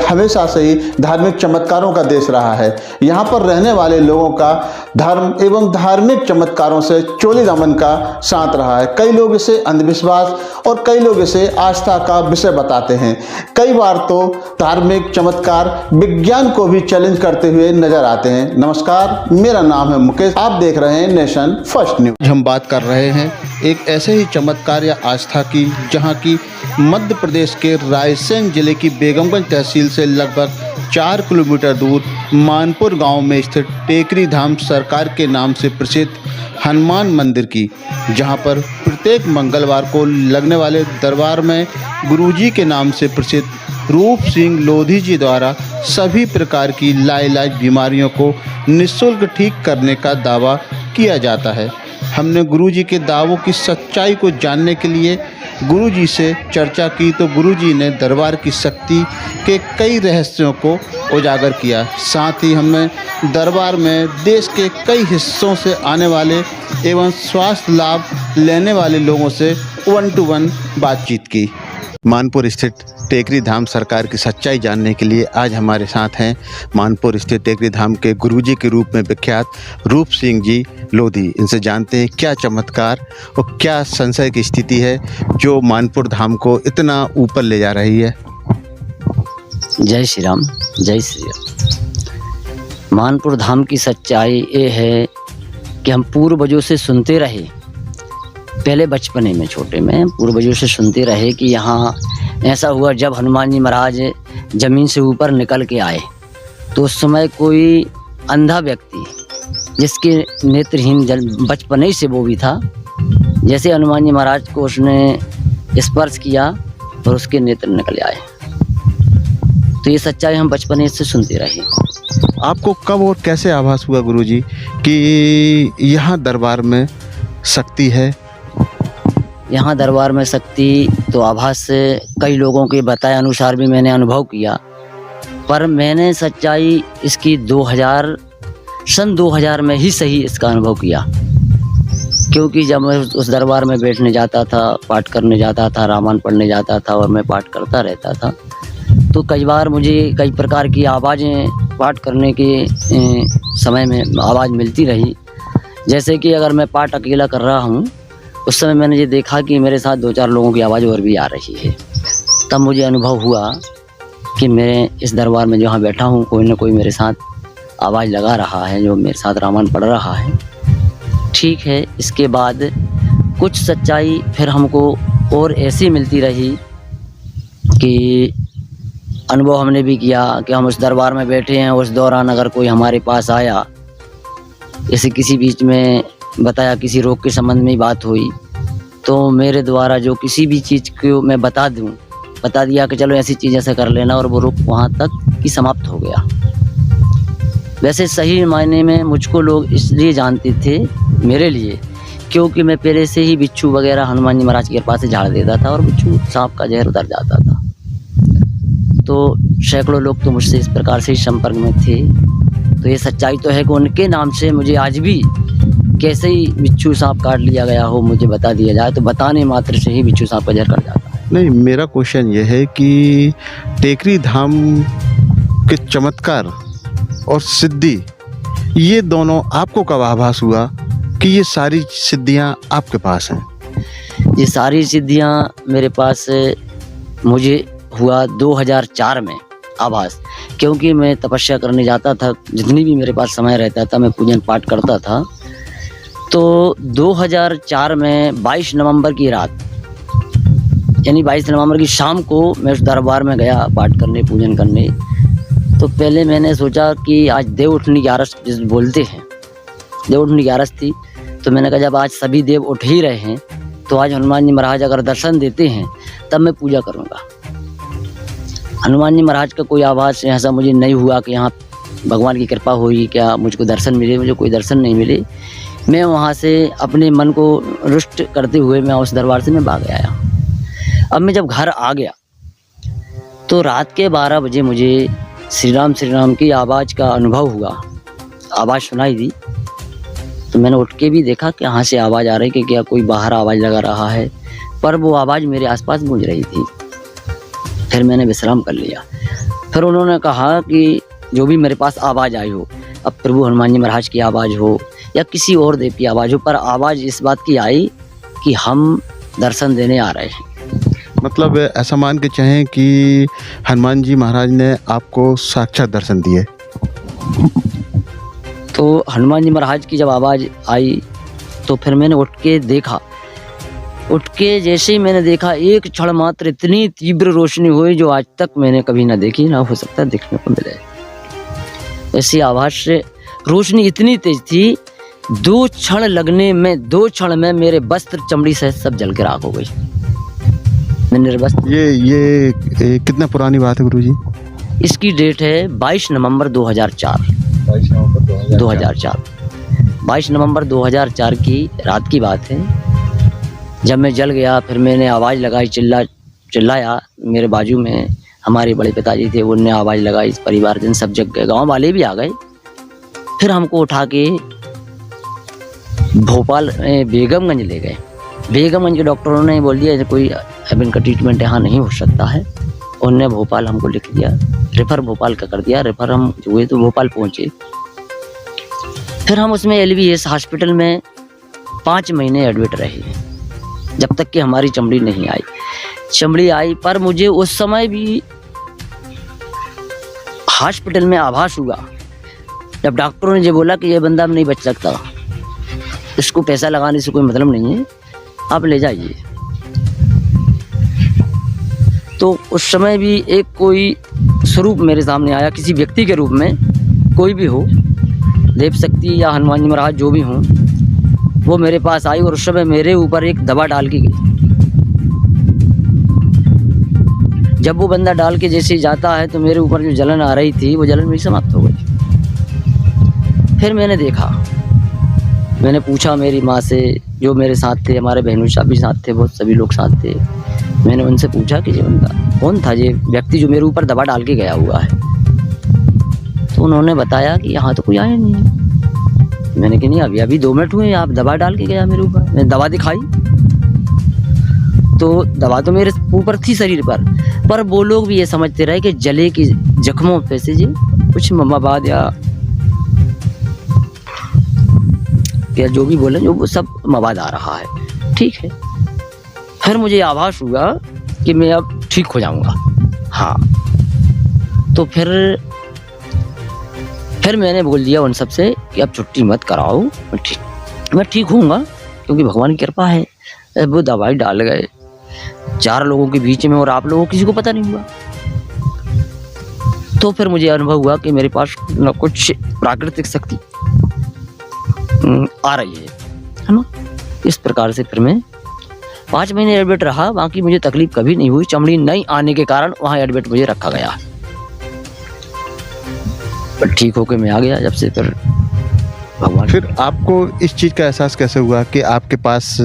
हमेशा से ही धार्मिक चमत्कारों का देश रहा है। यहाँ पर रहने वाले लोगों का धर्म एवं धार्मिक चमत्कारों से चोली दामन का साथ रहा है। कई लोग इसे अंधविश्वास और कई लोग इसे आस्था का विषय बताते हैं। कई बार तो धार्मिक चमत्कार विज्ञान को भी चैलेंज करते हुए नजर आते हैं। नमस्कार, मेरा नाम है मुकेश, आप देख रहे हैं नेशन फर्स्ट न्यूज। हम बात कर रहे हैं एक ऐसे ही चमत्कार या आस्था की, जहां की मध्य प्रदेश के रायसेन जिले की बेगमगंज तहसील से लगभग 4 किलोमीटर दूर मानपुर गांव में स्थित टेकरी धाम सरकार के नाम से प्रसिद्ध हनुमान मंदिर की, जहां पर प्रत्येक मंगलवार को लगने वाले दरबार में गुरुजी के नाम से प्रसिद्ध रूप सिंह लोधी जी द्वारा सभी प्रकार की लाइलाज बीमारियों को निःशुल्क ठीक करने का दावा किया जाता है। हमने गुरुजी के दावों की सच्चाई को जानने के लिए गुरुजी से चर्चा की तो गुरुजी ने दरबार की शक्ति के कई रहस्यों को उजागर किया। साथ ही हमने दरबार में देश के कई हिस्सों से आने वाले एवं स्वास्थ्य लाभ लेने वाले लोगों से 1-to-1 बातचीत की। मानपुर स्थित टेकरी धाम सरकार की सच्चाई जानने के लिए आज हमारे साथ हैं मानपुर स्थित टेकरी धाम के गुरुजी के रूप में विख्यात रूप सिंह जी लोधी। इनसे जानते हैं क्या चमत्कार और क्या संशय की स्थिति है जो मानपुर धाम को इतना ऊपर ले जा रही है। जय श्री राम, जय श्री राम। मानपुर धाम की सच्चाई ये है कि हम पूर्वजों से सुनते रहे, पहले बचपने में छोटे में पूर्वजों से सुनते रहे कि यहाँ ऐसा हुआ जब हनुमान जी महाराज ज़मीन से ऊपर निकल के आए तो उस समय कोई अंधा व्यक्ति जिसके नेत्रहीन बचपने से वो भी था, जैसे हनुमान जी महाराज को उसने स्पर्श किया और उसके नेत्र निकल आए। तो ये सच्चाई हम बचपने से सुनते रहे। आपको कब और कैसे आभास हुआ गुरुजी कि यहाँ दरबार में शक्ति है? यहाँ दरबार में शक्ति तो आभास से कई लोगों के बताए अनुसार भी मैंने अनुभव किया, पर मैंने सच्चाई इसकी 2000 में ही सही इसका अनुभव किया। क्योंकि जब मैं उस दरबार में बैठने जाता था, पाठ करने जाता था, रामायण पढ़ने जाता था और मैं पाठ करता रहता था, तो कई बार मुझे कई प्रकार की आवाज़ें पाठ करने के समय में आवाज़ मिलती रही। जैसे कि अगर मैं पाठ अकेला कर रहा हूँ उस समय मैंने ये देखा कि मेरे साथ 2-4 लोगों की आवाज़ और भी आ रही है। तब मुझे अनुभव हुआ कि मैं इस दरबार में जहाँ बैठा हूँ कोई ना कोई मेरे साथ आवाज़ लगा रहा है, जो मेरे साथ रामायण पढ़ रहा है। ठीक है, इसके बाद कुछ सच्चाई फिर हमको और ऐसी मिलती रही कि अनुभव हमने भी किया कि हम उस दरबार में बैठे हैं, उस दौरान अगर कोई हमारे पास आया, जैसे किसी बीच में बताया किसी रोग के संबंध में बात हुई, तो मेरे द्वारा जो किसी भी चीज़ को मैं बता दिया कि चलो ऐसी चीज़ ऐसा कर लेना, और वो रोग वहाँ तक ही समाप्त हो गया। वैसे सही मायने में मुझको लोग इसलिए जानते थे मेरे लिए क्योंकि मैं पहले से ही बिच्छू वगैरह हनुमान जी महाराज के पास से झाड़ देता था और बिच्छू सांप का जहर उतर जाता था। तो सैकड़ों लोग तो मुझसे इस प्रकार से ही संपर्क में थे। तो ये सच्चाई तो है कि उनके नाम से मुझे आज भी कैसे ही बिच्छू सांप काट लिया गया हो मुझे बता दिया जाए तो बताने मात्र से ही बिच्छू सांप का जहर कट जाता है। नहीं, मेरा क्वेश्चन ये है कि टेकरी धाम के चमत्कार और सिद्धि, ये दोनों आपको कब आभास हुआ कि ये सारी सिद्धियां आपके पास हैं? ये सारी सिद्धियां मेरे पास मुझे हुआ 2004 में आभास, क्योंकि मैं तपस्या करने जाता था, जितनी भी मेरे पास समय रहता था मैं पूजन पाठ करता था। तो 2004 में 22 नवंबर की रात, यानी 22 नवंबर की शाम को मैं उस दरबार में गया पाठ करने, पूजन करने। तो पहले मैंने सोचा कि आज देव उठनी 11 जिस बोलते हैं, देव उठनी 11 थी। तो मैंने कहा जब आज सभी देव उठ ही रहे हैं तो आज हनुमान जी महाराज अगर दर्शन देते हैं तब मैं पूजा करूँगा। हनुमान जी महाराज का कोई आवाज़ ऐसा मुझे नहीं हुआ कि यहाँ भगवान की कृपा हुई, क्या मुझको दर्शन मिले, मुझे कोई दर्शन नहीं मिले। मैं वहाँ से अपने मन को रुष्ट करते हुए मैं उस दरबार से मैं भाग आया। अब मैं जब घर आ गया तो रात के 12 बजे मुझे श्री राम की आवाज़ का अनुभव हुआ, आवाज़ सुनाई दी। तो मैंने उठ के भी देखा कि यहाँ से आवाज़ आ रही कि क्या कोई बाहर आवाज़ लगा रहा है, पर वो आवाज़ मेरे आसपास गूंज रही थी। फिर मैंने विश्राम कर लिया। फिर उन्होंने कहा कि जो भी मेरे पास आवाज़ आई हो, अब प्रभु हनुमान जी महाराज की आवाज़ हो या किसी और देव की आवाज़ हो, पर आवाज़ इस बात की आई कि हम दर्शन देने आ रहे हैं। मतलब ऐसा मान के चाहें कि हनुमान जी महाराज ने आपको साक्षात दर्शन दिए। तो हनुमान जी महाराज की जब आवाज़ आई तो फिर मैंने उठ के देखा। उठ के जैसे ही मैंने देखा, एक क्षण मात्र इतनी तीव्र रोशनी हुई जो आज तक मैंने कभी ना देखी, ना हो सकता देखने को मिले। ऐसी आवाज़ से रोशनी इतनी तेज थी, 2 क्षण में मेरे वस्त्र चमड़ी से सब जल के राख हो गई। मैंने वस्त्र ये कितना पुरानी बात है गुरुजी? इसकी डेट है 22 नवंबर 2004। 22 नवंबर 2004 की रात की बात है। जब मैं जल गया, फिर मैंने आवाज़ लगाई, चिल्लाया। मेरे बाजू में हमारे बड़े पिताजी थे, उनने आवाज़ लगाई, परिवार जन सब जग गए, गांव वाले भी आ गए। फिर हमको उठा के भोपाल बेगमगंज ले गए। बेगमगंज के डॉक्टरों ने बोल दिया कोई अब इनका ट्रीटमेंट यहाँ नहीं हो सकता है। उनने भोपाल हमको लिख दिया, रेफर भोपाल का कर दिया। रेफर हम हुए तो भोपाल पहुँचे। फिर हम उसमें LVS हॉस्पिटल में 5 महीने एडमिट रहे, जब तक कि हमारी चमड़ी नहीं आई। चमड़ी आई, पर मुझे उस समय भी हॉस्पिटल में आभास हुआ जब डॉक्टरों ने ये बोला कि ये बंदा अब नहीं बच सकता, इसको पैसा लगाने से कोई मतलब नहीं है, आप ले जाइए। तो उस समय भी एक कोई स्वरूप मेरे सामने आया, किसी व्यक्ति के रूप में, कोई भी हो, देव शक्ति या हनुमान जी महाराज जो भी हों, वो मेरे पास आई और उस समय मेरे ऊपर एक दवा डाल के गई। जब वो बंदा डाल के जैसे जाता है तो मेरे ऊपर जो जलन आ रही थी, वो जलन मेरी समाप्त हो गई। फिर मैंने देखा, मैंने पूछा मेरी माँ से, जो मेरे साथ थे, हमारे बहनों साहब भी साथ थे, बहुत सभी लोग साथ थे। मैंने उनसे पूछा कि ये बंदा कौन था, ये व्यक्ति जो मेरे ऊपर दवा डाल के गया हुआ है? तो उन्होंने बताया कि यहाँ तो कोई आया नहीं है। मैंने कहा नहीं, अभी 2 मिनट हुए, आप दवा डाल के गया मेरे ऊपर। मैंने दवा दिखाई तो दवा तो मेरे ऊपर थी शरीर पर वो लोग भी ये समझते रहे कि जले की जख्मों पे से जी कुछ मवाद या जो भी बोले, जो सब मवाद आ रहा है। ठीक है। फिर मुझे आभास हुआ कि मैं अब ठीक हो जाऊंगा। हाँ, तो फिर मैंने बोल दिया उन सबसे कि अब छुट्टी मत कराओ, मैं ठीक होऊंगा, क्योंकि भगवान की कृपा है। वो दवाई डाल गए 4 लोगों के बीच में और आप लोगों को किसी को पता नहीं हुआ। तो फिर मुझे अनुभव हुआ कि मेरे पास न कुछ प्राकृतिक शक्ति आ रही है ना। इस प्रकार से फिर मैं 5 महीने एडमिट रहा। बाकी मुझे तकलीफ कभी नहीं हुई। चमड़ी नहीं आने के कारण वहाँ एडमिट मुझे रखा गया। पर ठीक होकर मैं आ गया जब से। फिर भगवान, फिर आपको इस चीज़ का एहसास कैसे हुआ कि आपके पास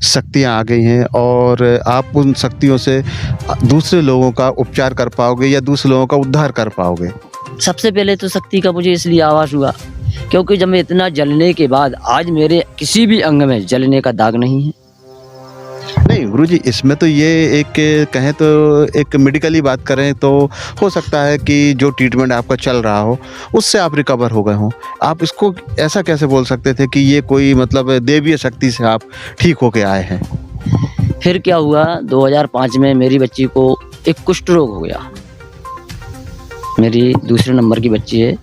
शक्तियाँ आ गई हैं और आप उन शक्तियों से दूसरे लोगों का उपचार कर पाओगे या दूसरे लोगों का उद्धार कर पाओगे? सबसे पहले तो शक्ति का मुझे इसलिए आभास हुआ क्योंकि जब मैं इतना जलने के बाद आज मेरे किसी भी अंग में जलने का दाग नहीं है। नहीं गुरुजी, इसमें तो ये एक कहें तो एक मेडिकली बात करें तो हो सकता है कि जो ट्रीटमेंट आपका चल रहा हो उससे आप रिकवर हो गए हों। आप इसको ऐसा कैसे बोल सकते थे कि ये कोई मतलब देवीय शक्ति से आप ठीक होके आए हैं? फिर क्या हुआ, 2005 में मेरी बच्ची को एक कुष्ठ रोग हो गया। मेरी दूसरे नंबर की बच्ची है,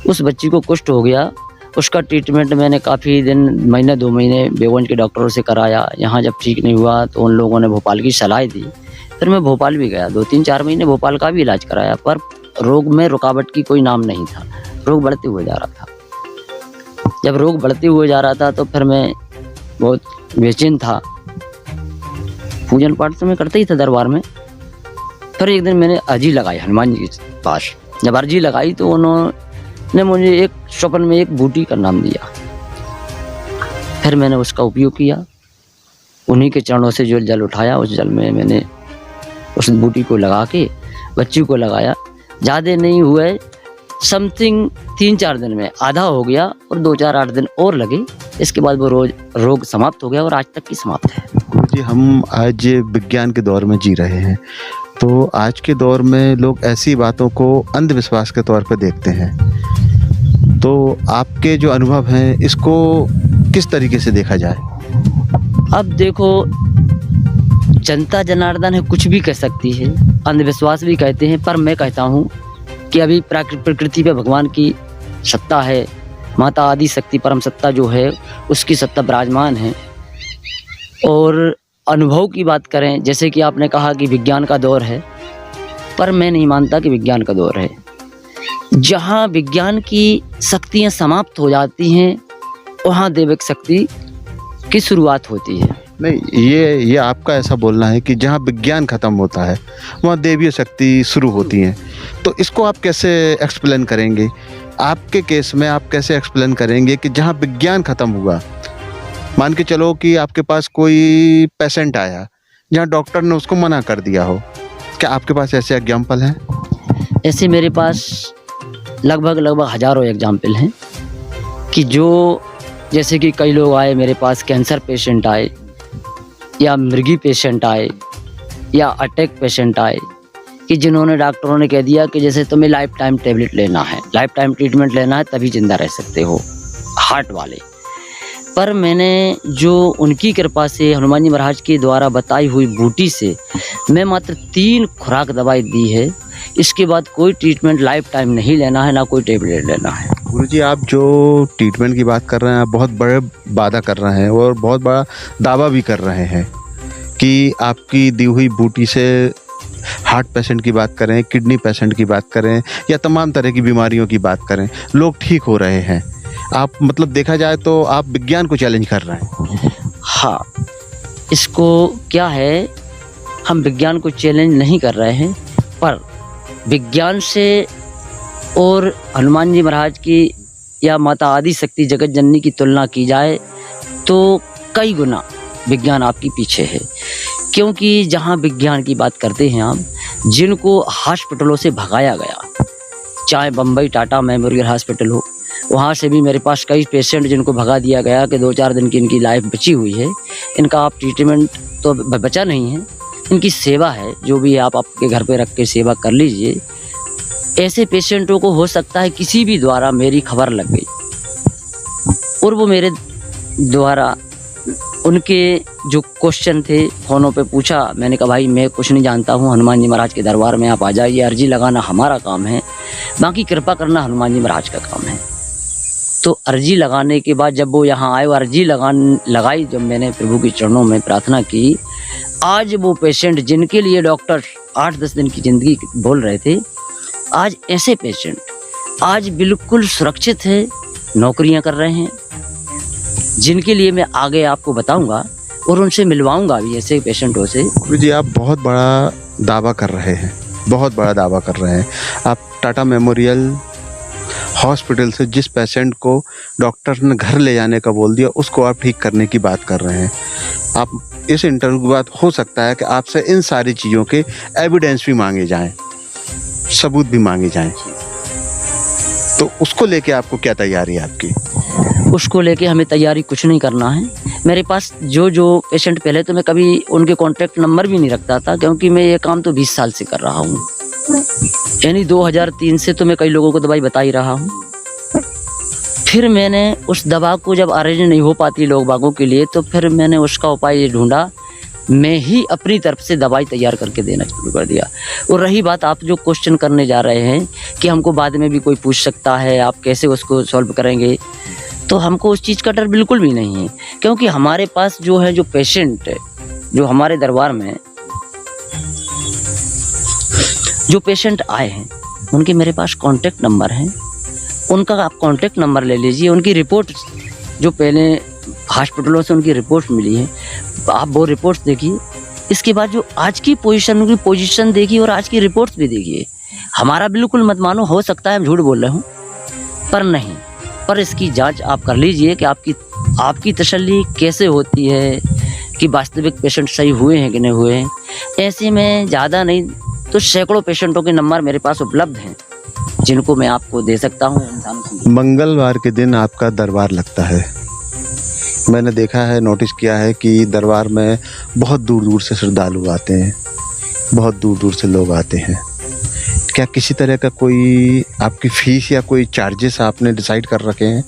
उस बच्ची को कुष्ठ हो गया। उसका ट्रीटमेंट मैंने काफ़ी दिन, महीने 2 महीने बेगमगंज के डॉक्टरों से कराया। यहाँ जब ठीक नहीं हुआ तो उन लोगों ने भोपाल की सलाह दी। फिर मैं भोपाल भी गया, 2-3-4 महीने भोपाल का भी इलाज कराया, पर रोग में रुकावट की कोई नाम नहीं था। रोग बढ़ते हुए जा रहा था। जब रोग बढ़ते हुए जा रहा था तो फिर मैं बहुत बेचैन था। पूजन पाठ तो मैं करता ही था दरबार में। फिर एक दिन मैंने अर्जी लगाई हनुमान जी के पास। जब अर्जी लगाई तो उन्होंने मुझे एक स्वप्न में एक बूटी का नाम दिया। फिर मैंने उसका उपयोग किया। उन्हीं के चरणों से जो जल उठाया, उस जल में मैंने उस बूटी को लगा के बच्ची को लगाया। ज़्यादा नहीं हुए, समथिंग 3-4 दिन में आधा हो गया और 2-4-8 दिन और लगे। इसके बाद वो रोग समाप्त हो गया और आज तक की समाप्त है। जी, हम आज विज्ञान के दौर में जी रहे हैं। तो आज के दौर में लोग ऐसी बातों को अंधविश्वास के तौर पर देखते हैं, तो आपके जो अनुभव हैं इसको किस तरीके से देखा जाए? अब देखो, जनता जनार्दन है, कुछ भी कह सकती है, अंधविश्वास भी कहते हैं, पर मैं कहता हूँ कि अभी प्रकृति पे भगवान की सत्ता है, माता आदि शक्ति परम सत्ता जो है उसकी सत्ता विराजमान है। और अनुभव की बात करें, जैसे कि आपने कहा कि विज्ञान का दौर है, पर मैं नहीं मानता कि विज्ञान का दौर है। जहाँ विज्ञान की शक्तियाँ समाप्त हो जाती हैं वहाँ दैविक शक्ति की शुरुआत होती है। नहीं, ये आपका ऐसा बोलना है कि जहाँ विज्ञान ख़त्म होता है वहाँ दैवीय शक्ति शुरू होती हैं, तो इसको आप कैसे एक्सप्लेन करेंगे? आपके केस में आप कैसे एक्सप्लेन करेंगे कि जहाँ विज्ञान ख़त्म हुआ, मान के चलो कि आपके पास कोई पेशेंट आया जहाँ डॉक्टर ने उसको मना कर दिया हो, क्या आपके पास ऐसे एग्जाम्पल हैं? ऐसे मेरे पास लगभग हज़ारों एग्जाम्पल हैं कि जो, जैसे कि कई लोग आए मेरे पास, कैंसर पेशेंट आए या मृगी पेशेंट आए या अटैक पेशेंट आए, कि जिन्होंने डॉक्टरों ने कह दिया कि जैसे तुम्हें लाइफ टाइम टैबलेट लेना है, लाइफ टाइम ट्रीटमेंट लेना है, तभी ज़िंदा रह सकते हो, हार्ट वाले। पर मैंने जो उनकी कृपा से हनुमान जी महाराज के द्वारा बताई हुई बूटी से मैं मात्र 3 खुराक दवाई दी है। इसके बाद कोई ट्रीटमेंट लाइफ टाइम नहीं लेना है, ना कोई टैबलेट लेना है। गुरुजी, आप जो ट्रीटमेंट की बात कर रहे हैं, आप बहुत बड़े वादा कर रहे हैं और बहुत बड़ा दावा भी कर रहे हैं कि आपकी दी हुई बूटी से हार्ट पेशेंट की बात करें, किडनी पेशेंट की बात करें या तमाम तरह की बीमारियों की बात करें, लोग ठीक हो रहे हैं। आप मतलब देखा जाए तो आप विज्ञान को चैलेंज कर रहे हैं। हाँ, इसको क्या है, हम विज्ञान को चैलेंज नहीं कर रहे हैं, पर विज्ञान से और हनुमान जी महाराज की या माता आदि शक्ति जगत जननी की तुलना की जाए तो कई गुना विज्ञान आपकी पीछे है। क्योंकि जहाँ विज्ञान की बात करते हैं आप, जिनको हॉस्पिटलों से भगाया गया, चाहे बम्बई टाटा मेमोरियल हॉस्पिटल हो, वहाँ से भी मेरे पास कई पेशेंट जिनको भगा दिया गया कि 2-4 दिन की इनकी लाइफ बची हुई है, इनका आप ट्रीटमेंट तो बचा नहीं है, इनकी सेवा है, जो भी आप आपके घर पे रख के सेवा कर लीजिए। ऐसे पेशेंटों को हो सकता है किसी भी द्वारा मेरी खबर लग गई और वो मेरे द्वारा उनके जो क्वेश्चन थे फ़ोनों पे पूछा, मैंने कहा भाई मैं कुछ नहीं जानता हूँ, हनुमान जी महाराज के दरबार में आप आ जाइए, अर्जी लगाना हमारा काम है, बाकी कृपा करना हनुमान जी महाराज का काम है। तो अर्जी लगाने के बाद जब वो यहाँ आए, वो अर्जी लगाई जब मैंने प्रभु के चरणों में प्रार्थना की, आज वो पेशेंट जिनके लिए डॉक्टर 8-10 दिन की ज़िंदगी बोल रहे थे, आज ऐसे पेशेंट आज बिल्कुल सुरक्षित है, नौकरियां कर रहे हैं, जिनके लिए मैं आगे आपको बताऊंगा और उनसे मिलवाऊंगा भी ऐसे पेशेंटों से। जी, आप बहुत बड़ा दावा कर रहे हैं, बहुत बड़ा दावा कर रहे हैं। आप टाटा मेमोरियल हॉस्पिटल से जिस पेशेंट को डॉक्टर ने घर ले जाने का बोल दिया, उसको आप ठीक करने की बात कर रहे हैं। आप इस इंटरव्यू के बाद हो सकता है कि आपसे इन सारी चीज़ों के एविडेंस भी मांगे जाएं, सबूत भी मांगे जाएं, तो उसको लेके आपको क्या तैयारी है आपकी? उसको लेके हमें तैयारी कुछ नहीं करना है। मेरे पास जो पेशेंट, पहले तो मैं कभी उनके कॉन्टैक्ट नंबर भी नहीं रखता था, क्योंकि मैं ये काम तो 20 साल से कर रहा हूँ, यानी 2003 से तो मैं कई लोगों को दवाई बता ही रहा हूँ। फिर मैंने उस दवा को जब अरेंज नहीं हो पाती लोग बागों के लिए, तो फिर मैंने उसका उपाय ये ढूंढा, मैं ही अपनी तरफ से दवाई तैयार करके देना शुरू कर दिया। और रही बात आप जो क्वेश्चन करने जा रहे हैं कि हमको बाद में भी कोई पूछ सकता है, आप कैसे उसको सॉल्व करेंगे, तो हमको उस चीज़ का डर बिल्कुल भी नहीं है। क्योंकि हमारे पास जो है, जो पेशेंट जो हमारे दरबार में जो पेशेंट आए हैं, उनके मेरे पास कॉन्टैक्ट नंबर हैं, उनका आप कॉन्टैक्ट नंबर ले लीजिए, उनकी रिपोर्ट जो पहले हॉस्पिटलों से उनकी रिपोर्ट मिली है, आप वो रिपोर्ट्स देखिए। इसके बाद जो आज की पोजीशन, उनकी पोजीशन देखिए और आज की रिपोर्ट्स भी देखिए। हमारा बिल्कुल मत मानो, हो सकता है हम झूठ बोल रहे हूँ, पर नहीं, पर इसकी जांच आप कर लीजिए कि आपकी तसल्ली कैसे होती है कि वास्तविक पेशेंट सही हुए हैं कि नहीं हुए हैं। ऐसे में ज़्यादा नहीं तो सैकड़ों पेशेंटों के नंबर मेरे पास उपलब्ध हैं, जिनको मैं आपको दे सकता हूँ। मंगलवार के दिन आपका दरबार लगता है, मैंने देखा है, नोटिस किया है कि दरबार में बहुत दूर दूर से श्रद्धालु आते हैं। बहुत दूर दूर से लोग आते हैं, क्या किसी तरह का कोई आपकी फ़ीस या कोई चार्जेस आपने डिसाइड कर रखे हैं,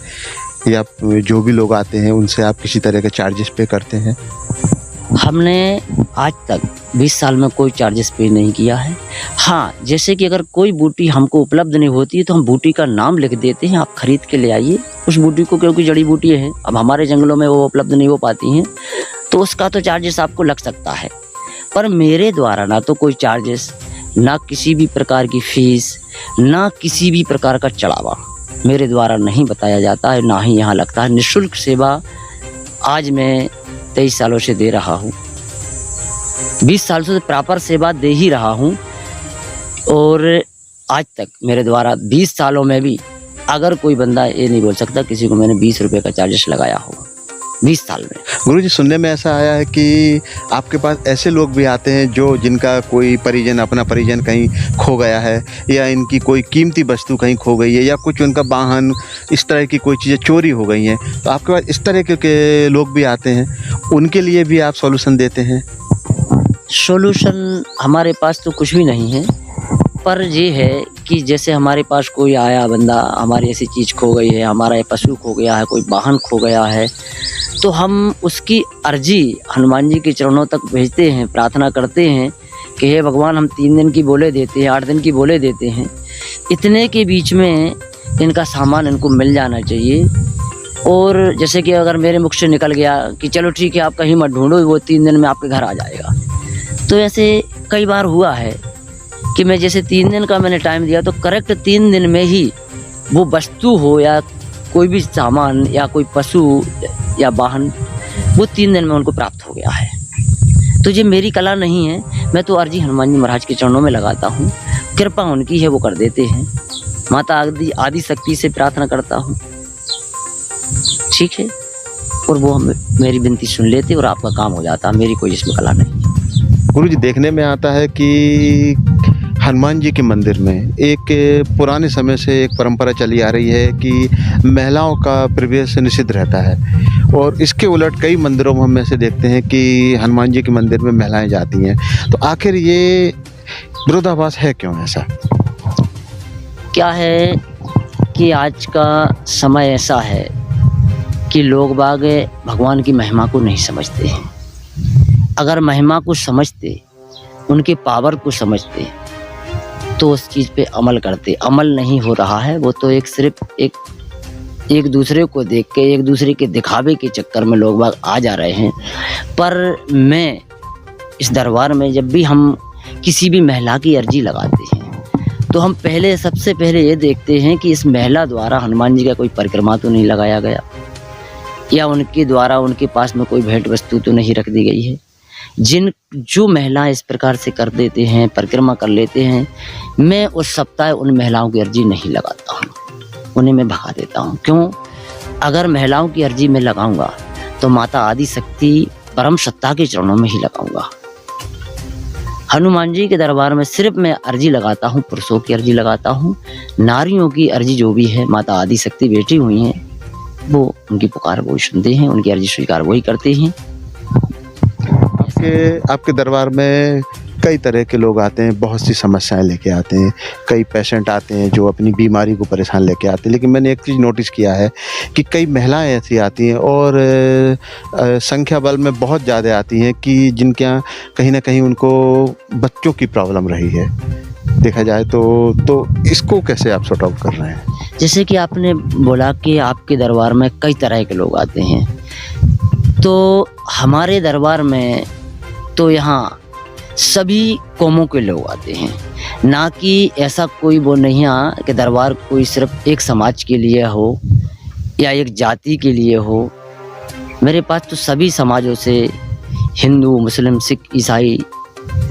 या जो भी लोग आते हैं उनसे आप किसी तरह के चार्जेस पे करते हैं? हमने आज तक 20 साल में कोई चार्जेस पे नहीं किया है। हाँ, जैसे कि अगर कोई बूटी हमको उपलब्ध नहीं होती है तो हम बूटी का नाम लिख देते हैं, आप खरीद के ले आइए उस बूटी को, क्योंकि जड़ी बूटी है, अब हमारे जंगलों में वो उपलब्ध नहीं हो पाती हैं, तो उसका तो चार्जेस आपको लग सकता है। पर मेरे द्वारा ना तो कोई चार्जेस, ना किसी भी प्रकार की फ़ीस, ना किसी भी प्रकार का चढ़ावा मेरे द्वारा नहीं बताया जाता है, ना ही यहाँ लगता है। निःशुल्क सेवा आज मैं 23 सालों से दे रहा हूँ, 20 साल से प्रॉपर सेवा दे ही रहा हूँ, और आज तक मेरे द्वारा 20 सालों में भी अगर कोई बंदा ये नहीं बोल सकता किसी को मैंने 20 रुपये का चार्जेस लगाया हो 20 साल में। गुरुजी, सुनने में ऐसा आया है कि आपके पास ऐसे लोग भी आते हैं जो जिनका कोई परिजन, अपना परिजन कहीं खो गया है, या इनकी कोई कीमती वस्तु कहीं खो गई है, या कुछ उनका वाहन, इस तरह की कोई चीज़ें चोरी हो गई हैं, तो आपके पास इस तरह के लोग भी आते हैं, उनके लिए भी आप सॉल्यूशन देते हैं? सॉल्यूशन हमारे पास तो कुछ भी नहीं है, पर ये है कि जैसे हमारे पास कोई आया बंदा, हमारी ऐसी चीज़ खो गई है, हमारा ये पशु खो गया है, कोई वाहन खो गया है, तो हम उसकी अर्जी हनुमान जी के चरणों तक भेजते हैं, प्रार्थना करते हैं कि हे भगवान, हम 3 दिन की बोले देते हैं, 8 दिन की बोले देते हैं, इतने के बीच में इनका सामान इनको मिल जाना चाहिए। और जैसे कि अगर मेरे मुख से निकल गया कि चलो ठीक है आप कहीं मत ढूंढो, वो 3 दिन में आपके घर आ जाएगा, तो ऐसे कई बार हुआ है कि मैं जैसे 3 दिन का मैंने टाइम दिया तो करेक्ट 3 दिन में ही वो वस्तु हो या कोई भी सामान या कोई पशु या वाहन, वो 3 दिन में उनको प्राप्त हो गया है। तो ये मेरी कला नहीं है, मैं तो अर्जी हनुमान जी महाराज के चरणों में लगाता हूँ, कृपा उनकी है, वो कर देते हैं। माता आदि शक्ति से प्रार्थना करता हूँ, ठीक है, और वो मेरी विनती सुन लेते और आपका काम हो जाता। मेरी कोई इसमें कला नहीं है। गुरुजी, देखने में आता है कि हनुमान जी के मंदिर में एक पुराने समय से एक परंपरा चली आ रही है कि महिलाओं का प्रवेश निषिद्ध रहता है, और इसके उलट कई मंदिरों में हम ऐसे देखते हैं कि हनुमान जी के मंदिर में महिलाएं जाती हैं, तो आखिर ये विरोधाभास है क्यों? ऐसा क्या है कि आज का समय ऐसा है कि लोग बाग भगवान की महिमा को नहीं समझते हैं। अगर महिमा को समझते, उनके पावर को समझते, तो उस चीज़ पे अमल करते। अमल नहीं हो रहा है, वो तो सिर्फ एक दूसरे को देख के, एक दूसरे के दिखावे के चक्कर में लोग बाग आ जा रहे हैं। पर मैं इस दरबार में जब भी हम किसी भी महिला की अर्जी लगाते हैं तो हम सबसे पहले ये देखते हैं कि इस महिला द्वारा हनुमान जी का कोई परिक्रमा तो नहीं लगाया गया, या उनके द्वारा उनके पास में कोई भेंट वस्तु तो नहीं रख दी गई है। जो महिला इस प्रकार से कर देते हैं, परिक्रमा कर लेते हैं, मैं उस सप्ताह उन महिलाओं की अर्जी नहीं लगाता हूँ, उन्हें मैं भगा देता हूँ। क्यों? अगर महिलाओं की अर्जी मैं लगाऊंगा तो माता आदि शक्ति परम सत्ता के चरणों में ही लगाऊंगा। हनुमान जी के दरबार में सिर्फ मैं अर्जी लगाता हूँ, पुरुषों की अर्जी लगाता हूँ, नारियों की अर्जी जो भी है माता आदि शक्ति बैठी हुई हैं, वो उनकी पुकार वो सुनते हैं, उनकी अर्जी स्वीकार वही करते हैं। आपके दरबार में कई तरह के लोग आते हैं, बहुत सी समस्याएं लेके आते हैं, कई पेशेंट आते हैं जो अपनी बीमारी को परेशान लेके आते हैं, लेकिन मैंने एक चीज़ नोटिस किया है कि कई महिलाएं ऐसी आती हैं और संख्या बल में बहुत ज़्यादा आती हैं कि जिनके यहाँ कहीं ना कहीं उनको बच्चों की प्रॉब्लम रही है, देखा जाए तो इसको कैसे आप सॉर्ट आउट कर रहे हैं? जैसे कि आपने बोला कि आपके दरबार में कई तरह के लोग आते हैं, तो हमारे दरबार में तो यहाँ सभी कौमों के लोग आते हैं, ना कि ऐसा कोई वो नहीं है कि दरबार कोई सिर्फ एक समाज के लिए हो या एक जाति के लिए हो। मेरे पास तो सभी समाजों से, हिंदू, मुस्लिम, सिख, ईसाई,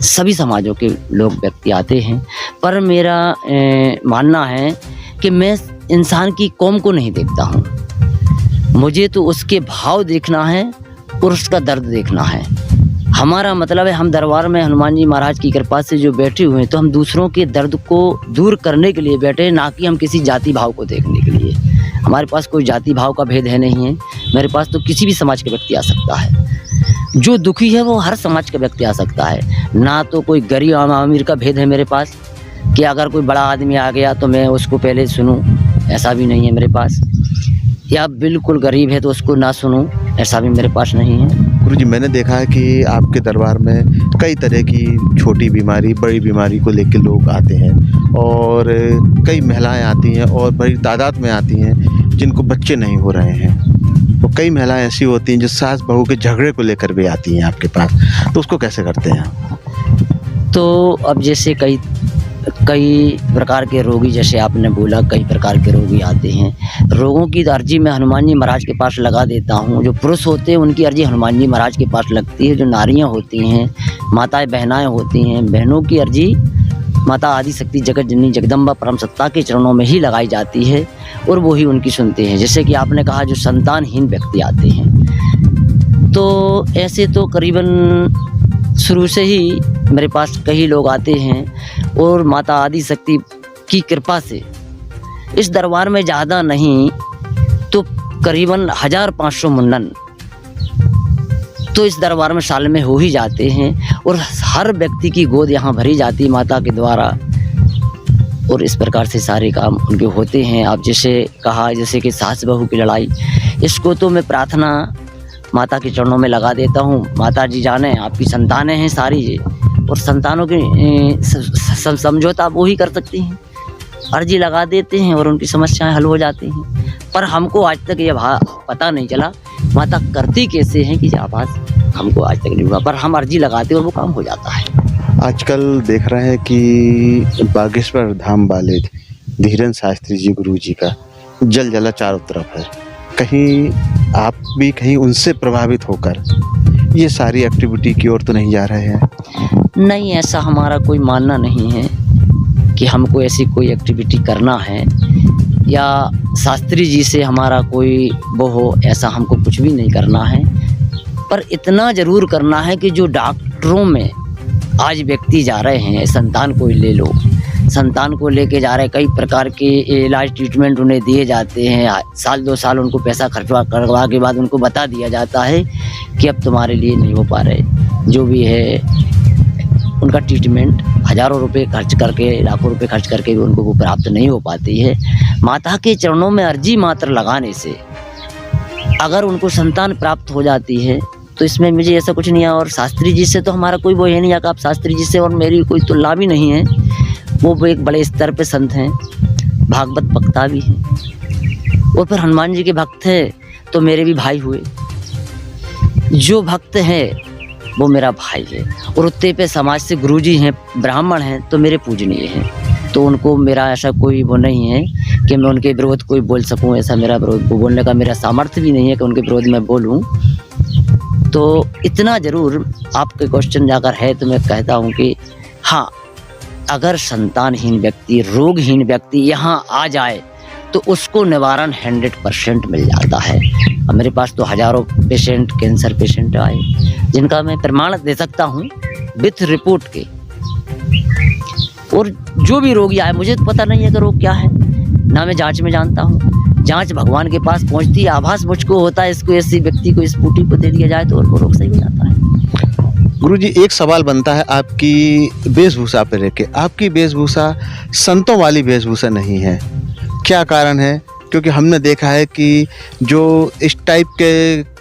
सभी समाजों के लोग व्यक्ति आते हैं। पर मेरा मानना है कि मैं इंसान की कौम को नहीं देखता हूँ, मुझे तो उसके भाव देखना है और उसका दर्द देखना है। हमारा मतलब है हम दरबार में हनुमान जी महाराज की कृपा से जो बैठे हुए हैं, तो हम दूसरों के दर्द को दूर करने के लिए बैठे हैं, ना कि हम किसी जाति भाव को देखने के लिए। हमारे पास कोई जाति भाव का भेद है नहीं है, मेरे पास तो किसी भी समाज का व्यक्ति आ सकता है। जो दुखी है वो हर समाज का व्यक्ति आ सकता है, ना तो कोई गरीब अमीर का भेद है मेरे पास कि अगर कोई बड़ा आदमी आ गया तो मैं उसको पहले सुनूं, ऐसा भी नहीं है मेरे पास, या बिल्कुल गरीब है तो उसको ना सुनूं, ऐसा भी मेरे पास नहीं है। गुरुजी, मैंने देखा है कि आपके दरबार में कई तरह की छोटी बीमारी, बड़ी बीमारी को लेकर लोग आते हैं और कई महिलाएं आती हैं और बड़ी तादाद में आती हैं जिनको बच्चे नहीं हो रहे हैं। तो कई महिलाएं ऐसी होती हैं जो सास बहू के झगड़े को लेकर भी आती हैं आपके पास, तो उसको कैसे करते हैं? तो अब जैसे कई प्रकार के रोगी, जैसे आपने बोला कई प्रकार के रोगी आते हैं, रोगों की अर्जी मैं हनुमान जी महाराज के पास लगा देता हूँ। जो पुरुष होते हैं उनकी अर्जी हनुमान जी महाराज के पास लगती है। जो नारियाँ होती हैं, माताएं बहनाएं होती हैं, बहनों की अर्जी माता आदि शक्ति जगत जननी जगदम्बा परम सत्ता के चरणों में ही लगाई जाती है और वो ही उनकी सुनते हैं। जैसे कि आपने कहा जो संतानहीन व्यक्ति आते हैं, तो ऐसे तो करीबन शुरू से ही मेरे पास कई लोग आते हैं और माता आदि शक्ति की कृपा से इस दरबार में ज़्यादा नहीं तो करीबन 1500 मुंडन तो इस दरबार में साल में हो ही जाते हैं और हर व्यक्ति की गोद यहाँ भरी जाती है माता के द्वारा, और इस प्रकार से सारे काम उनके होते हैं। आप जैसे कहा जैसे कि सास बहू की लड़ाई, इसको तो मैं प्रार्थना माता के चरणों में लगा देता हूँ। माता जी जाने आपकी संतानें हैं सारी ये, और संतानों की समझौता आप वो ही कर सकती हैं। अर्जी लगा देते हैं और उनकी समस्याएं हल हो जाती हैं। पर हमको आज तक ये पता नहीं चला माता करती कैसे हैं कि आवाज़ हमको आज तक नहीं हुआ, पर हम अर्जी लगाते और वो काम हो जाता है। आजकल देख रहे हैं कि बागेश्वर धाम वाले धीरेन्द्र शास्त्री जी गुरु जी का जल जला चारों तरफ है। कहीं आप भी कहीं उनसे प्रभावित होकर ये सारी एक्टिविटी की ओर तो नहीं जा रहे हैं? नहीं, ऐसा हमारा कोई मानना नहीं है कि हमको ऐसी कोई एक्टिविटी करना है या शास्त्री जी से हमारा कोई वो हो, ऐसा हमको कुछ भी नहीं करना है। पर इतना ज़रूर करना है कि जो डॉक्टरों में आज व्यक्ति जा रहे हैं, संतान को ले लो, संतान को लेके जा रहे हैं, कई प्रकार के इलाज ट्रीटमेंट उन्हें दिए जाते हैं। साल 2 साल उनको पैसा खर्चवा करवा के बाद उनको बता दिया जाता है कि अब तुम्हारे लिए नहीं हो पा रहे। जो भी है उनका ट्रीटमेंट हज़ारों रुपए खर्च करके, लाखों रुपए खर्च करके भी उनको वो प्राप्त नहीं हो पाती है। माता के चरणों में अर्जी मात्र लगाने से अगर उनको संतान प्राप्त हो जाती है तो इसमें मुझे ऐसा कुछ नहीं है। और शास्त्री जी से तो हमारा कोई वो है नहीं है कि आप शास्त्री जी से और मेरी कोई तुलना भी नहीं है। वो एक बड़े स्तर पे संत हैं, भागवत वक्ता भी हैं और फिर हनुमान जी के भक्त हैं तो मेरे भी भाई हुए। जो भक्त है वो मेरा भाई है और उत्ते पे समाज से गुरुजी हैं, ब्राह्मण हैं तो मेरे पूजनीय हैं। तो उनको मेरा ऐसा कोई वो नहीं है कि मैं उनके विरोध कोई बोल सकूं। ऐसा मेरा विरोध बोलने का मेरा सामर्थ्य भी नहीं है कि उनके विरोध में बोलूं। तो इतना ज़रूर आपके क्वेश्चन जाकर है तो मैं कहता हूं कि हाँ, अगर संतानहीन व्यक्ति, रोगहीन व्यक्ति यहाँ आ जाए तो उसको निवारण 100% मिल जाता है। अब मेरे पास तो हज़ारों पेशेंट, कैंसर पेशेंट आए जिनका मैं प्रमाण दे सकता हूँ विथ रिपोर्ट के। और जो भी रोगी आए, मुझे तो पता नहीं है कि रोग क्या है, ना मैं जांच में जानता हूँ। जांच भगवान के पास पहुँचती है, आभास मुझको होता है इसको, ऐसी व्यक्ति को इस बूटी को दे दिया जाए तो वो रोग सही हो जाता है। गुरुजी, एक सवाल बनता है आपकी वेशभूषा पर लेके। आपकी वेशभूषा संतों वाली वेशभूषा नहीं है, क्या कारण है? क्योंकि हमने देखा है कि जो इस टाइप के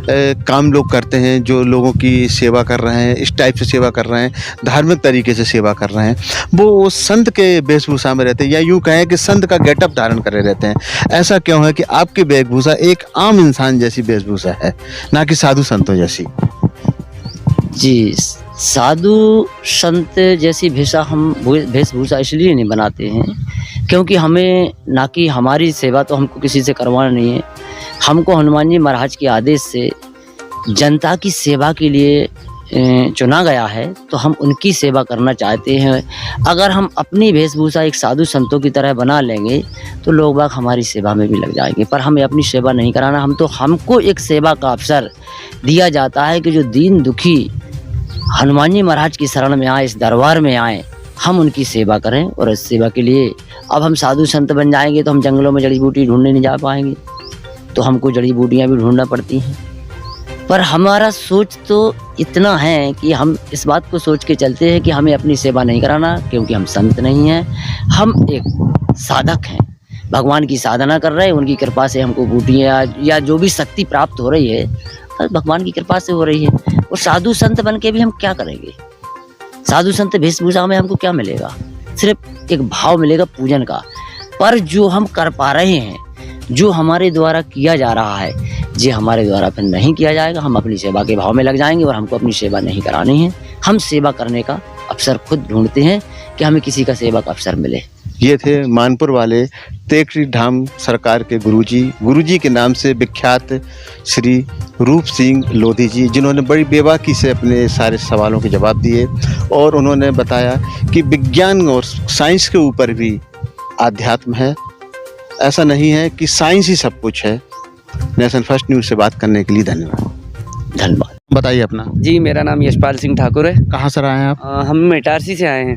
काम लोग करते हैं, जो लोगों की सेवा कर रहे हैं, इस टाइप से सेवा कर रहे हैं, धार्मिक तरीके से सेवा कर रहे हैं, वो संत के वेशभूषा में रहते हैं, या यूँ कहें कि संत का गेटअप धारण करे रहते हैं। ऐसा क्यों है कि आपकी वेशभूषा एक आम इंसान जैसी वेशभूषा है, ना कि साधु संतों जैसी? जी, साधु संत जैसी वेशभूषा इसलिए नहीं बनाते हैं क्योंकि हमें, ना कि हमारी सेवा तो हमको किसी से करवाना नहीं है। हमको हनुमान जी महाराज के आदेश से जनता की सेवा के लिए चुना गया है, तो हम उनकी सेवा करना चाहते हैं। अगर हम अपनी वेशभूषा एक साधु संतों की तरह बना लेंगे तो लोग बाग हमारी सेवा में भी लग जाएंगे, पर हमें अपनी सेवा नहीं कराना। हमको एक सेवा का अवसर दिया जाता है कि जो दीन दुखी हनुमान जी महाराज की शरण में आए, इस दरबार में आए, हम उनकी सेवा करें। और इस सेवा के लिए अब हम साधु संत बन जाएंगे तो हम जंगलों में जड़ी बूटी ढूंढने नहीं जा पाएंगे, तो हमको जड़ी बूटियाँ भी ढूंढना पड़ती हैं। पर हमारा सोच तो इतना है कि हम इस बात को सोच के चलते हैं कि हमें अपनी सेवा नहीं कराना, क्योंकि हम संत नहीं हैं, हम एक साधक हैं, भगवान की साधना कर रहे हैं, उनकी कृपा से हमको बूटियाँ या जो भी शक्ति प्राप्त हो रही है बस भगवान की कृपा से हो रही है। और साधु संत बन के भी हम क्या करेंगे? साधु संत वेशभूषा में हमको क्या मिलेगा? सिर्फ एक भाव मिलेगा पूजन का। पर जो हम कर पा रहे हैं, जो हमारे द्वारा किया जा रहा है, जे हमारे द्वारा फिर नहीं किया जाएगा, हम अपनी सेवा के भाव में लग जाएंगे और हमको अपनी सेवा नहीं करानी है। हम सेवा करने का अवसर खुद ढूंढते हैं कि हमें किसी का सेवा का अवसर मिले। ये थे मानपुर वाले तेकरी धाम सरकार के गुरुजी के नाम से विख्यात श्री रूप सिंह लोधी जी, जिन्होंने बड़ी बेबाकी से अपने सारे सवालों के जवाब दिए और उन्होंने बताया कि विज्ञान और साइंस के ऊपर भी आध्यात्म है। ऐसा नहीं है कि साइंस ही सब कुछ है। नेशन फर्स्ट न्यूज़ से बात करने के लिए धन्यवाद। धन्यवाद। बताइए अपना। जी, मेरा नाम यशपाल सिंह ठाकुर है। कहाँ से आए हैं आप? हम इटारसी से आए हैं।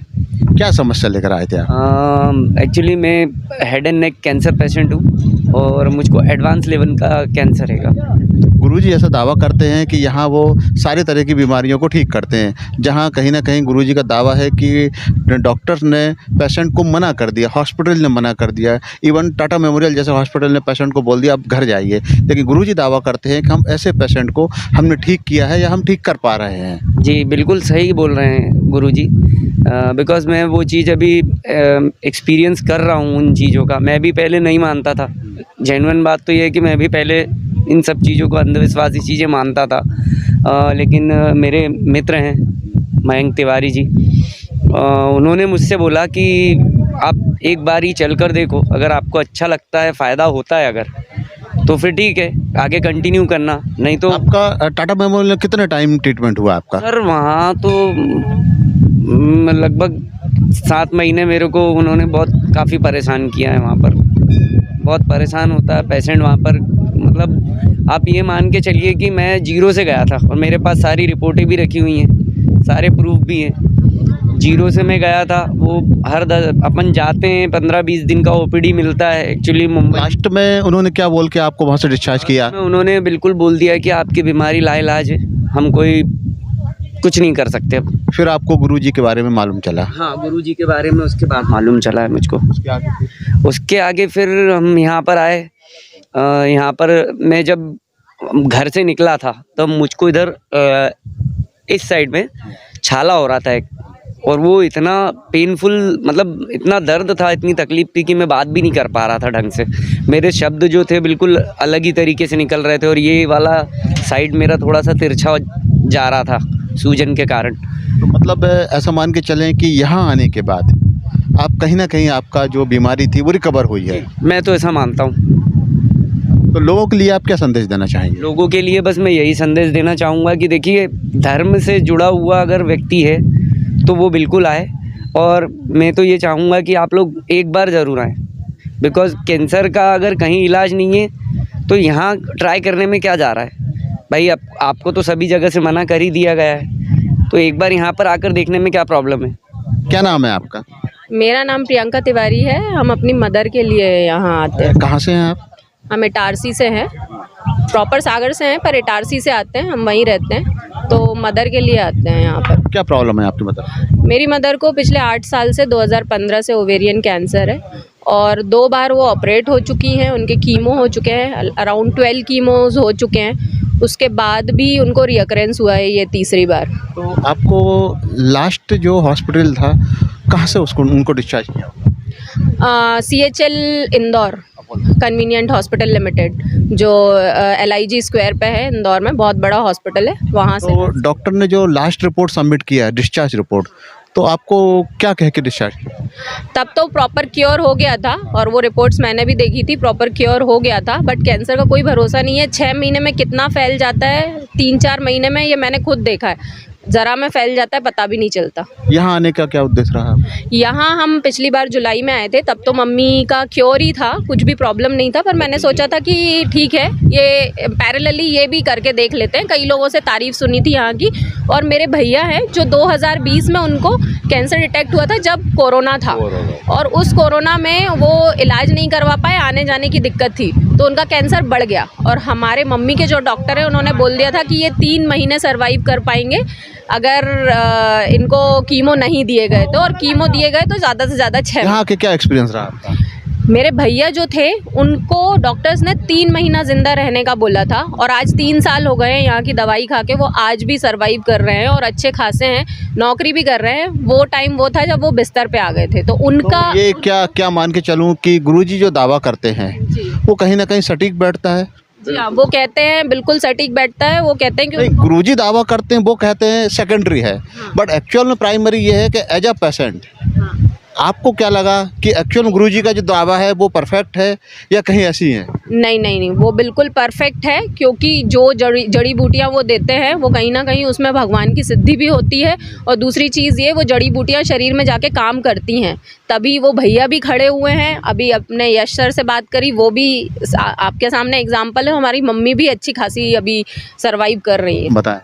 क्या समस्या लेकर आए थे आप? एक्चुअली मैं head and neck cancer patient हूँ और मुझको एडवांस लेवल का कैंसर है। गुरुजी ऐसा दावा करते हैं कि यहाँ वो सारे तरह की बीमारियों को ठीक करते हैं, जहाँ कहीं ना कहीं गुरुजी का दावा है कि डॉक्टर्स ने पेशेंट को मना कर दिया, हॉस्पिटल ने मना कर दिया, इवन टाटा मेमोरियल जैसे हॉस्पिटल ने पेशेंट को बोल दिया आप घर जाइए। लेकिन गुरुजी दावा करते हैं कि हम ऐसे पेशेंट को हमने ठीक किया है या हम ठीक कर पा रहे हैं। जी, बिल्कुल सही बोल रहे हैं गुरुजी, बिकॉज़ मैं वो चीज़ अभी एक्सपीरियंस कर रहा हूँ उन चीज़ों का। मैं भी पहले नहीं मानता था। जेन्युइन बात तो ये है कि मैं भी पहले इन सब चीज़ों को अंधविश्वासी चीज़ें मानता था, लेकिन मेरे मित्र हैं मयंक तिवारी जी, उन्होंने मुझसे बोला कि आप एक बार ही चल कर देखो, अगर आपको अच्छा लगता है, फ़ायदा होता है अगर, तो फिर ठीक है आगे कंटिन्यू करना, नहीं तो। आपका टाटा मेमोरियल में कितने टाइम ट्रीटमेंट हुआ आपका? सर वहाँ तो लगभग 7 महीने मेरे को उन्होंने काफ़ी परेशान किया है। वहाँ पर बहुत परेशान होता है पेशेंट वहाँ पर। मतलब आप ये मान के चलिए कि मैं 0 से गया था और मेरे पास सारी रिपोर्टें भी रखी हुई हैं, सारे प्रूफ भी हैं। 0 से मैं गया था। वो अपन जाते हैं 15-20 दिन का ओपीडी मिलता है एक्चुअली मुंबई। लास्ट में उन्होंने क्या बोल के आपको वहाँ से डिस्चार्ज किया? उन्होंने बिल्कुल बोल दिया कि आपकी बीमारी लाइलाज है, हम कोई कुछ नहीं कर सकते अब। फिर आपको गुरुजी के बारे में मालूम चला? हाँ, गुरुजी के बारे में उसके बाद मालूम चला है मुझको। उसके आगे फिर हम यहाँ पर आए। यहाँ पर मैं जब घर से निकला था तब मुझको इधर इस साइड में छाला हो रहा था एक, और वो इतना पेनफुल, मतलब इतना दर्द था, इतनी तकलीफ थी कि मैं बात भी नहीं कर पा रहा था ढंग से। मेरे शब्द जो थे बिल्कुल अलग ही तरीके से निकल रहे थे और ये वाला साइड मेरा थोड़ा सा तिरछा जा रहा था सूजन के कारण। तो मतलब ऐसा मान के चलें कि यहाँ आने के बाद आप कहीं ना कहीं आपका जो बीमारी थी वो रिकवर हुई है? मैं तो ऐसा मानता हूँ। तो लोगों के लिए आप क्या संदेश देना चाहेंगे? लोगों के लिए बस मैं यही संदेश देना चाहूँगा कि देखिए, धर्म से जुड़ा हुआ अगर व्यक्ति है तो वो बिल्कुल आए, और मैं तो ये चाहूँगा कि आप लोग एक बार ज़रूर आएँ, बिकॉज़ कैंसर का अगर कहीं इलाज नहीं है तो यहाँ ट्राई करने में क्या जा रहा है भाई? आपको तो सभी जगह से मना कर ही दिया गया है, तो एक बार यहाँ पर आकर देखने में क्या प्रॉब्लम है? क्या नाम है आपका? मेरा नाम प्रियंका तिवारी है। हम अपनी मदर के लिए यहाँ आते हैं। कहाँ से हैं आप? हम इटारसी से हैं, प्रॉपर सागर से हैं पर इटारसी से आते हैं, हम वहीं रहते हैं, तो मदर के लिए आते हैं यहाँ पर। क्या प्रॉब्लम है आपकी मदर? मेरी मदर को पिछले 8 साल से 2015 से ओवेरियन कैंसर है और 2 बार वो ऑपरेट हो चुकी हैं, उनके कीमो हो चुके हैं, अराउंड 12 कीमोज हो चुके हैं। उसके बाद भी उनको रिकरेंस हुआ है ये तीसरी बार। तो आपको लास्ट जो हॉस्पिटल था कहाँ से उनको डिस्चार्ज किया? CHL Indore convenient hospital limited, जो LIG स्क्वायर पे है इंदौर में, बहुत बड़ा हॉस्पिटल है, वहाँ से। तो डॉक्टर ने जो लास्ट रिपोर्ट सबमिट किया है, डिस्चार्ज रिपोर्ट, तो आपको क्या कह के डिस्चार्ज किया? तब तो प्रॉपर क्योर हो गया था और वो रिपोर्ट्स मैंने भी देखी थी, प्रॉपर क्योर हो गया था, बट कैंसर का कोई भरोसा नहीं है। 6 महीने में कितना फैल जाता है, 3-4 महीने में, ये मैंने खुद देखा है। ज़रा में फैल जाता है, पता भी नहीं चलता। यहाँ आने का क्या उद्देश्य रहा? यहाँ हम पिछली बार जुलाई में आए थे, तब तो मम्मी का क्योर ही था, कुछ भी प्रॉब्लम नहीं था, पर मैंने सोचा था कि ठीक है, ये पैरेलली ये भी करके देख लेते हैं। कई लोगों से तारीफ़ सुनी थी यहाँ की, और मेरे भैया हैं जो 2020 में उनको कैंसर डिटेक्ट हुआ था जब कोरोना था, और उस कोरोना में वो इलाज नहीं करवा पाए, आने जाने की दिक्कत थी, तो उनका कैंसर बढ़ गया। और हमारे मम्मी के जो डॉक्टर हैं उन्होंने बोल दिया था कि ये 3 महीने सर्वाइव कर पाएंगे अगर इनको कीमो नहीं दिए गए तो, और कीमो दिए गए तो ज़्यादा से ज़्यादा 6 यहाँ के क्या एक्सपीरियंस रहा आपका? मेरे भैया जो थे उनको डॉक्टर्स ने 3 महीना ज़िंदा रहने का बोला था, और आज 3 साल हो गए हैं यहाँ की दवाई खा के, वो आज भी सर्वाइव कर रहे हैं और अच्छे खासे हैं, नौकरी भी कर रहे हैं। वो टाइम वो था जब वो बिस्तर पे आ गए थे, तो उनका तो ये क्या मान के चलूँ कि गुरुजी जो दावा करते हैं वो कहीं ना कहीं सटीक बैठता है? जी हाँ, वो कहते हैं बिल्कुल सटीक बैठता है। वो कहते हैं कि नहीं, गुरुजी दावा करते हैं वो कहते हैं सेकेंडरी है, बट एक्चुअल में प्राइमरी ये है कि एज अ पेशेंट आपको क्या लगा कि एक्चुअल गुरुजी का जो दावा है वो परफेक्ट है या कहीं ऐसी है? नहीं, वो बिल्कुल परफेक्ट है, क्योंकि जो जड़ी बूटियाँ वो देते हैं वो कहीं ना कहीं उसमें भगवान की सिद्धि भी होती है, और दूसरी चीज़ ये, वो जड़ी बूटियाँ शरीर में जाके काम करती हैं, तभी वो भैया भी खड़े हुए हैं। अभी अपने यश सर से बात करी, वो भी आपके सामने एग्जाम्पल है। हमारी मम्मी भी अच्छी खासी अभी सर्वाइव कर रही है। बताएं।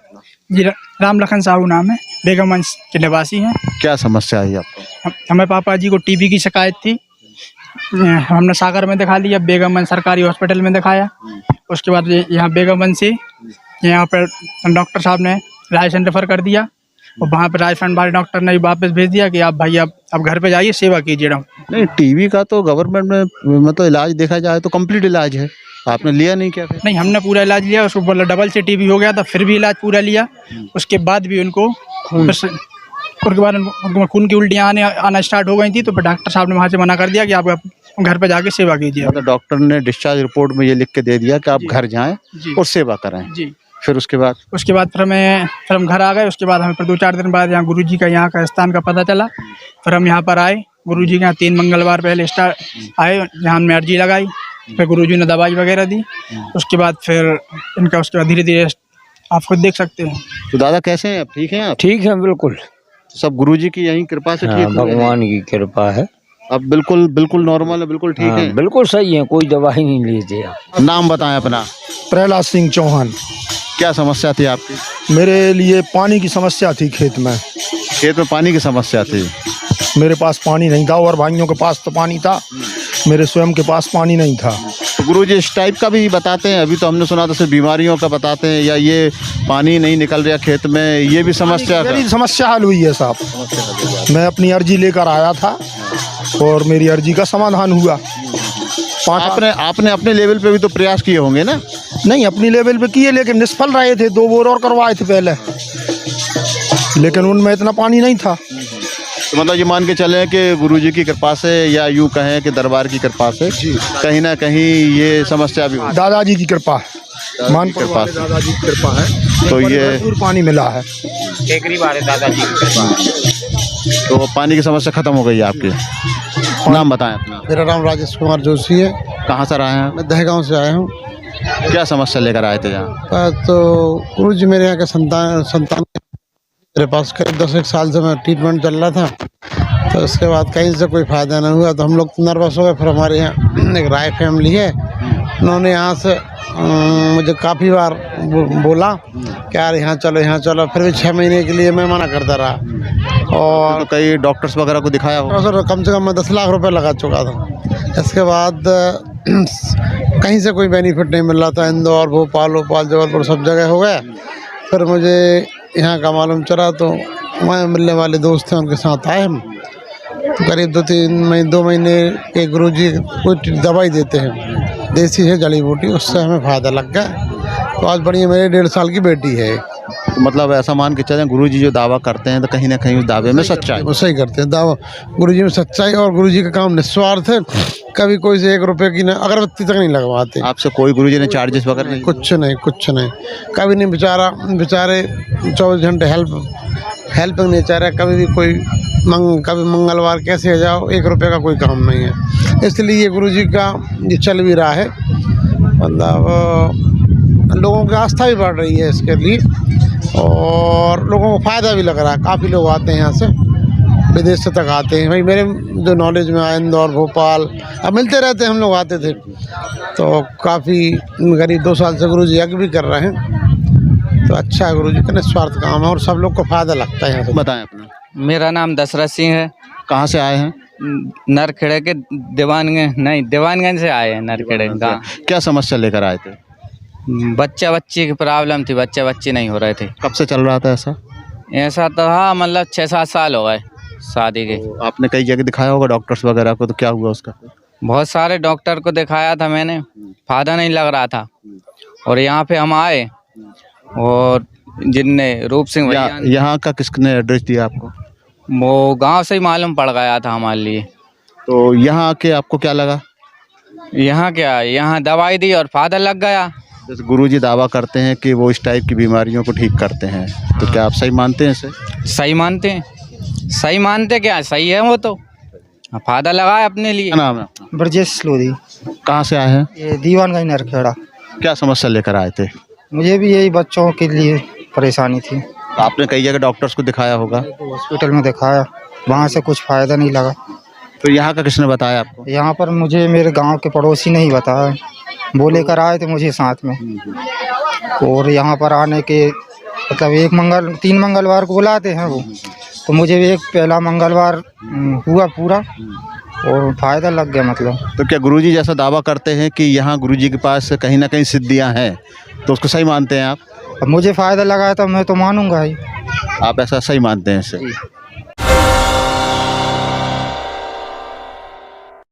जी, राम लखन साहू नाम है, बेगमगंज के निवासी हैं। क्या समस्या आई आपको? हमें पापा जी को टीबी की शिकायत थी, हमने सागर में दिखा लिया, बेगमगंज सरकारी हॉस्पिटल में दिखाया। उसके बाद यहाँ बेगमगंज से यहाँ पर डॉक्टर साहब ने रायसेन रेफर कर दिया, और वहाँ पर रायसेन वाले डॉक्टर ने वापस भेज दिया कि आप भाई अब घर पे जाइए, सेवा कीजिए। नहीं, टीबी का तो गवर्नमेंट में मतलब इलाज देखा जाए तो कंप्लीट इलाज है, आपने लिया नहीं क्या फिर? नहीं, हमने पूरा इलाज लिया, उसको बोला डबल से टीबी हो गया था, फिर भी इलाज पूरा लिया। उसके बाद भी उनको उसके बाद उनको खून की उल्टियाँ आना स्टार्ट हो गई थी, तो फिर डॉक्टर साहब ने वहाँ से मना कर दिया कि आप घर पे जाके सेवा कीजिए। मतलब डॉक्टर ने डिस्चार्ज रिपोर्ट में ये लिख के दे दिया कि आप घर जाएं और सेवा करें। जी। फिर उसके बाद फिर हम घर आ गए। उसके बाद हमें फिर 2-4 दिन बाद यहाँ गुरुजी का यहाँ का स्थान का पता चला, फिर हम यहाँ पर आए। गुरुजी के यहाँ 3 मंगलवार पहले आए, यहाँ हमने अर्जी लगाई, फिर गुरुजी ने दवाई वगैरह दी। उसके बाद फिर इनका उसके बाद धीरे-धीरे आप खुद देख सकते हैं। तो दादा कैसे हैं आप? ठीक हैं आप? ठीक है, बिल्कुल। सब गुरुजी की यही कृपा से ठीक हुए हैं? भगवान की कृपा है। अब बिल्कुल नॉर्मल है, बिल्कुल ठीक है? बिल्कुल सही है, कोई दवाई नहीं लीजिए आप। नाम बताएं अपना। प्रहलाद सिंह चौहान। क्या समस्या थी आपकी? मेरे लिए पानी की समस्या थी। खेत में पानी की समस्या थी। मेरे पास पानी नहीं था, और भाइयों के पास तो पानी था, मेरे स्वयं के पास पानी नहीं था। तो गुरुजी इस टाइप का भी बताते हैं? अभी तो हमने सुना था सिर्फ बीमारियों का बताते हैं, या ये पानी नहीं निकल रहा खेत में, ये भी समस्या? मेरी समस्या हल हुई है साहब। मैं अपनी अर्जी लेकर आया था और मेरी अर्जी का समाधान हुआ। आपने अपने लेवल पे भी तो प्रयास किए होंगे ना? नहीं, अपनी लेवल पे किए, लेकिन निष्फल रहे थे। 2 बोर और करवाए थे पहले, लेकिन उनमें इतना पानी नहीं था। तो मतलब ये मान के चलें कि गुरुजी की कृपा से, या यूँ कहें कि दरबार की कृपा से कहीं ना कहीं ये समस्या भी दादाजी की कृपा है, मान कृपा से। दादाजी की कृपा है, तो ये भरपूर पानी मिला है। दादाजी की कृपा है। तो पानी की समस्या खत्म हो गई है आपकी। नाम बताएं अपना। मेरा नाम राजेश कुमार जोशी है। कहाँ से आए हैं? मैं दहगांव से आया हूँ। क्या समस्या लेकर आए थे यहाँ? तो गुरुजी मेरे यहाँ के संतान मेरे पास करीब 10 साल से मैं ट्रीटमेंट चल रहा था, तो उसके बाद कहीं से कोई फ़ायदा नहीं हुआ, तो हम लोग नर्वस हो गए। फिर हमारे यहाँ एक राय फैमिली है, उन्होंने यहाँ से मुझे काफ़ी बार बोला कि यार यहाँ चलो, फिर भी 6 महीने के लिए मैं मना करता रहा। और तो कई डॉक्टर्स वगैरह को दिखाया हो? सर कम से कम मैं 10 लाख रुपए लगा चुका था। इसके बाद कहीं से कोई बेनिफिट नहीं मिल रहा था। इंदौर, भोपाल, जबलपुर सब जगह हो गया। फिर मुझे यहाँ का मालूम चला, तो वहाँ मिलने वाले दोस्त हैं, उनके साथ आए हम। तो करीब 2 महीने के गुरुजी कुछ दवाई देते हैं, देसी है जड़ी बूटी, उससे हमें फ़ायदा लग गया। तो आज बढ़िया, मेरी 1.5 साल की बेटी है। तो मतलब ऐसा मान के चलें गुरुजी जो दावा करते हैं तो कहीं ना कहीं उस दावे में सच्चाई? वो सही करते हैं दावा। गुरुजी में सच्चाई, और गुरुजी का काम निस्वार्थ है। कभी कोई से 1 रुपये की न अगरबत्ती तक नहीं लगवाते। आपसे कोई गुरुजी ने चार्जेस वगैरह नहीं? कुछ नहीं, कभी नहीं। बेचारे 24 घंटे हेल्पिंग नेचर है। कभी भी कभी मंगलवार कैसे आ जाओ, 1 रुपये का कोई काम नहीं है। इसलिए ये गुरुजी का ये चल भी रहा है, मतलब लोगों की आस्था भी बढ़ रही है इसके लिए। और लोगों को फ़ायदा भी लग रहा है। काफ़ी लोग आते हैं यहाँ से, विदेश से तक आते हैं। भाई मेरे जो नॉलेज में आया, इंदौर, भोपाल, अब मिलते रहते हैं, हम लोग आते थे। तो काफ़ी करीब 2 साल से गुरुजी यज्ञ भी कर रहे हैं। तो अच्छा है, गुरुजी का निस्वार्थ काम है और सब लोग को फ़ायदा लगता है यहाँ से। बताएं अपना। मेरा नाम दशरथ सिंह है। कहाँ से आए हैं? नरखेड़े के दीवानगंज से आए हैं। नरखेड़े गाँव। क्या समस्या लेकर आए थे? बच्चा बच्ची की प्रॉब्लम थी, बच्चा बच्ची नहीं हो रहे थे। कब से चल रहा था ऐसा? ऐसा तो हाँ, मतलब 6-7 साल हो गए शादी के। तो आपने कई जगह दिखाया होगा डॉक्टर्स वगैरह को, तो क्या हुआ उसका? बहुत सारे डॉक्टर को दिखाया था मैंने, फायदा नहीं लग रहा था। और यहाँ पे हम आए और जिनने रूप सिंह भैया, यहाँ का किसने एड्रेस दिया आपको? वो गांव से ही मालूम पड़ गया था हमारे लिए। तो यहाँ आके आपको क्या लगा? यहाँ क्या, यहाँ दवाई दी और फायदा लग गया। जैसे गुरुजी दावा करते हैं कि वो इस टाइप की बीमारियों को ठीक करते हैं, तो क्या आप सही मानते हैं इसे? सही मानते हैं। सही मानते क्या, सही है वो तो, फायदा लगा है अपने लिए। क्या नाम है आपका? ब्रजेश लोधी, कहाँ से आए हैं? ये दीवानगंज नरखेड़ा। क्या समस्या लेकर आए थे? मुझे भी यही बच्चों के लिए परेशानी थी। आपने कई जगह डॉक्टर्स को दिखाया होगा, हॉस्पिटल में दिखाया, वहाँ से कुछ फ़ायदा नहीं लगा। तो यहाँ का किसने बताया आपको? यहाँ पर मुझे मेरे गांव के पड़ोसी ने ही बताया, वो लेकर आए थे मुझे साथ में। और यहाँ पर आने के मतलब 3 मंगलवार को बुलाते हैं वो, तो मुझे एक पहला मंगलवार हुआ पूरा और फ़ायदा लग गया मतलब। तो क्या गुरुजी जैसा दावा करते हैं कि यहाँ गुरुजी के पास कहीं ना कहीं सिद्धियाँ हैं, तो उसको सही मानते हैं आप? अब मुझे फ़ायदा लगा है तो मैं तो मानूंगा ही। आप ऐसा सही मानते हैं इसे?